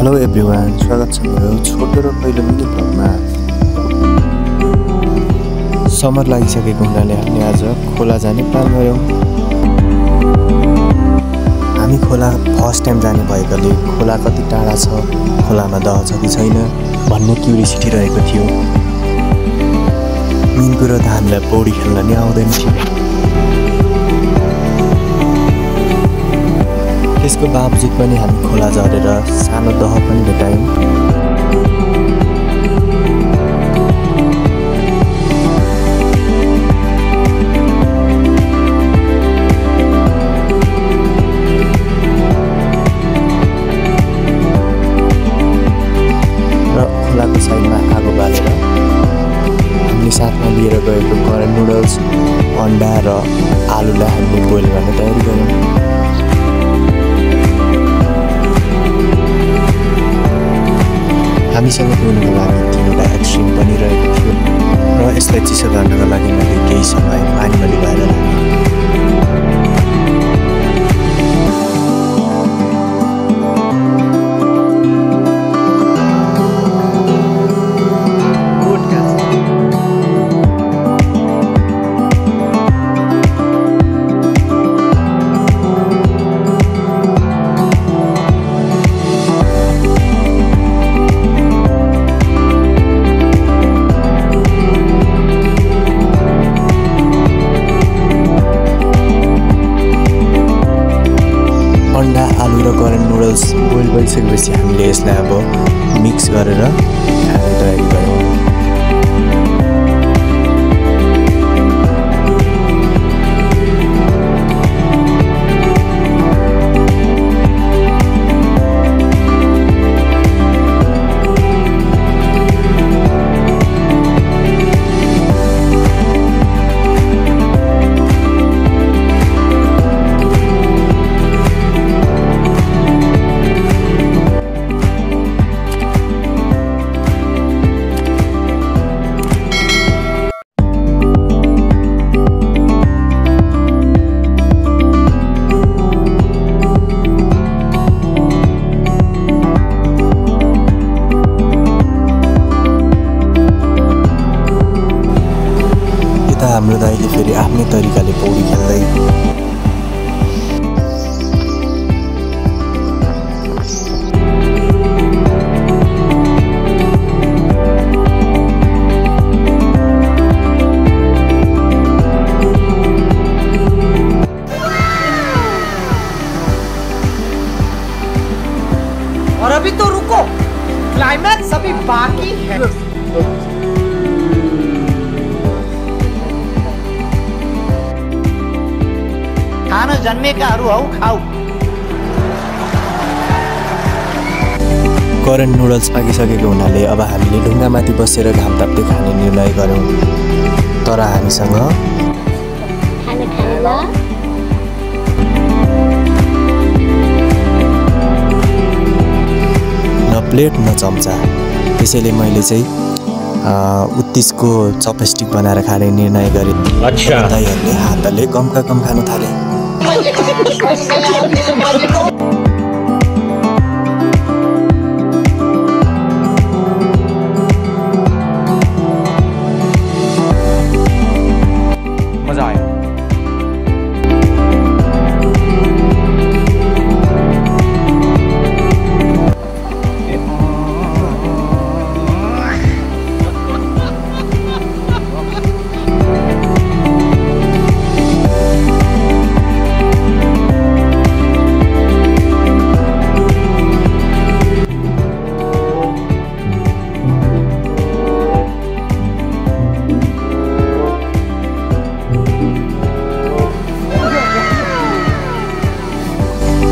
Hello everyone, स्वागत छ मेरो छोटो र पहिलो मिनी भ्लगमा। समर लागिसकेको हुनाले हामी आज खोला जाने प्लान गऱ्यौँ। हामी खोला फर्स्ट टाइम जाने भएकोले खोला कति टाढा छ, खोलामा दह छ कि छैन भन्ने क्युरियोसिटी रहेको थियो। मेन कुरो त हामीलाई पौडी खेल्न नि आउँदैन थियो। त्यसको बावजुद पनि हामी खोला झरेर सानो दह पनि भेटायौँ। र खोलाको साइडमा आगो बालेर हामीले साथमा लिएर गएको करेन्ट नुडल्स, अन्डा र आलुलाई हामीले बोइल गर्ने तयारी गऱ्यौँ। हामीसँग पिउनुको लागि 3वटा एक्सट्रिम पनि रहेको थियो र यसलाई चिसो गर्नको लागि मैले केही समय पानीमा डुबाएर राखेँ। अन्डा, आलु र करेन्ट नुडल्स बोइल भइसकेपछि हामीले यसलाई अब मिक्स गरेर खाने तयारी गऱ्यौँ। हाम्रो दाइले फेरि आफ्नै तरिकाले पौडी खेल्दै और अभी तो रुको, क्लाइमैक्स अभी बाकी है। खान जन्मेकाहरू हौ खाऊ। करेन्ट नुडल्स पाकिसकेको हुनाले अब हामीले ढुङ्गामाथि बसेर घाम ताप्दै खाने निर्णय गऱ्यौँ। तर हामीसँग न प्लेट न चम्चा, त्यसैले मैले चाहिँ उत्तिसको चपस्टिक बनाएर खाने निर्णय गरेँ। दाइहरूले हातले कमका कम खानु थाले। मजा आया।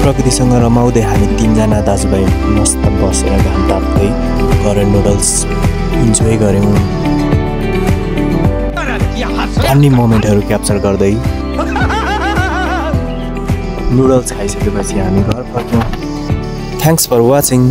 प्रकृतिसँग रमाउँदै हामी 3जना दाजुभाइ मस्त बसेर घाम ताप्दै करेन्ट नुडल्स इन्जोय गऱ्यौँ। फन्नी मोमेन्टहरू क्याप्चर गर्दै नुडल्स खाइसकेपछि हामी घर फर्क्यौँ। Thanks for watching.